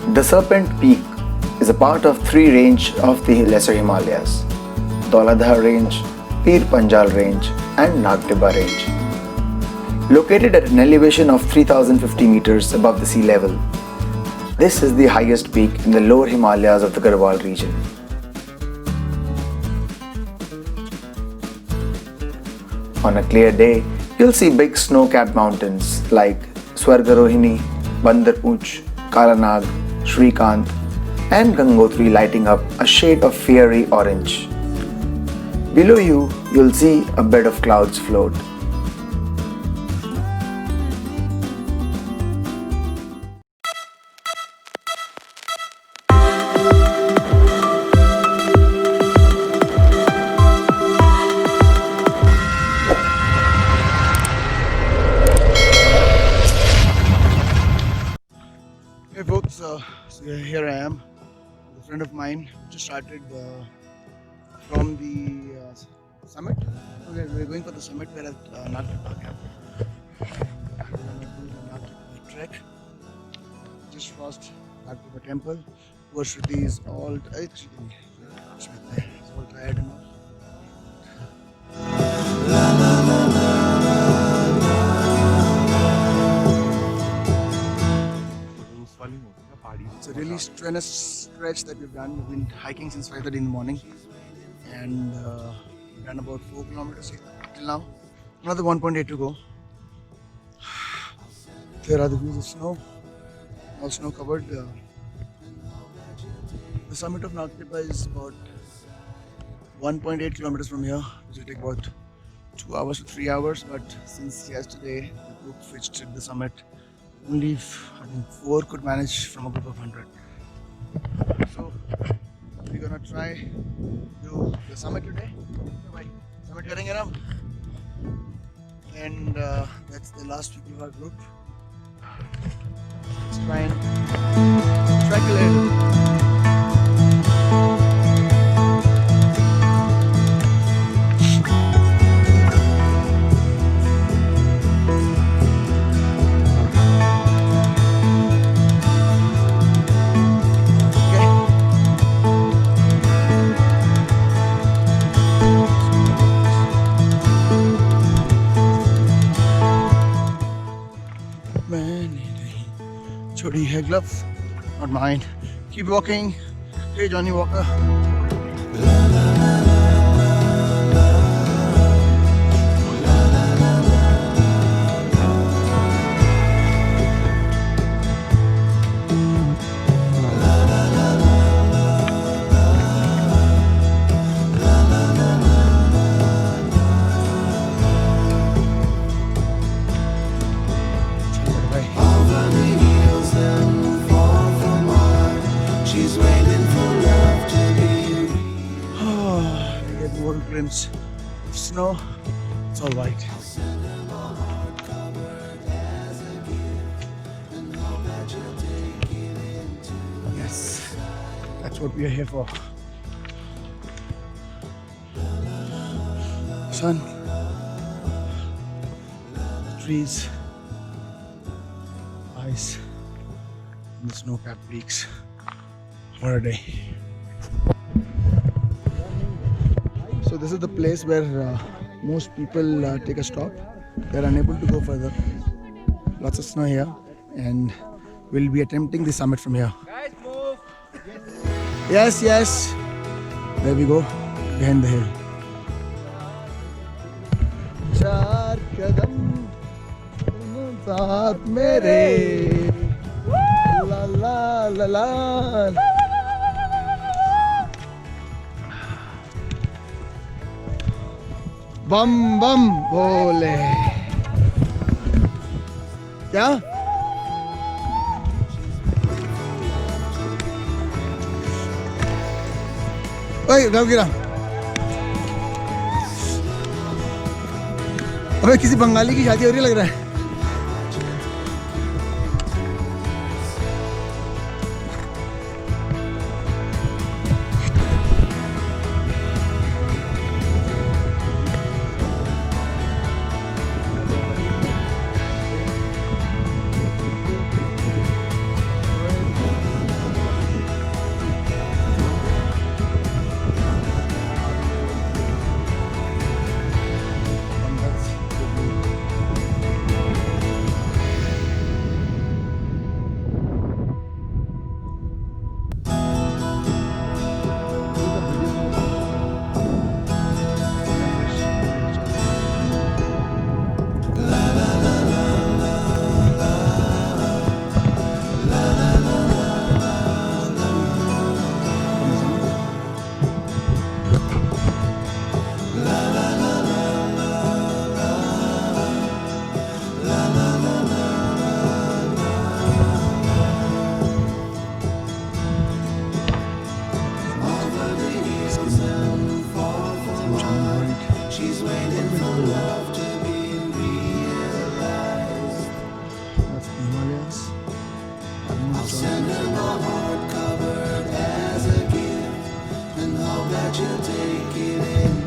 The Serpent Peak is a part of three range of the Lesser Himalayas: Dhauladhar Range, Pir Panjal Range and Nag Tibba Range. Located at an elevation of 3050 meters above the sea level, this is the highest peak in the lower Himalayas of the Garhwal region. On a clear day, you'll see big snow-capped mountains like Swargarohini, Bandarpoonch, Kalanag, Srikanth and Gangotri lighting up a shade of fiery orange. Below you, you'll see a bed of clouds float. Hey folks, so here I am with a friend of mine who just started from the summit. We're going for the summit. We're at Nag Tibba camp. Nag Tibba trek. Just crossed Nag Tibba temple. Poor Shruti is all tired and all. It's a really strenuous stretch that we've done. We've been hiking since 5:30 in the morning and we've done about 4 kilometers till now. Another 1.8 to go. There are the views of snow, all snow covered. The summit of Nag Tibba is about 1.8 kilometers from here, which will take about 2 hours to 3 hours. But since yesterday the group reached the summit, only 4 could manage from a group of 100. So we're gonna try do the summit today. Summit getting around, and that's the last week of our group. Let's try and track a little. Chodi hair glove, not mine. Keep walking. Hey Johnny Walker. Glimpse of snow. It's all white. Yes, that's what we are here for. Sun, trees, ice, and the snow-capped peaks. What a day. So this is the place where most people take a stop. They are unable to go further. Lots of snow here, and we'll be attempting the summit from here. Guys, move! Yes, yes. There we go, behind the hill. Char kadam saath mere, la la la la. बम बम बोले क्या ओए गाँव गिरा अबे किसी बंगाली की शादी हो रही लग रहा है Send her my heart covered as a gift, and hope that you'll take it in.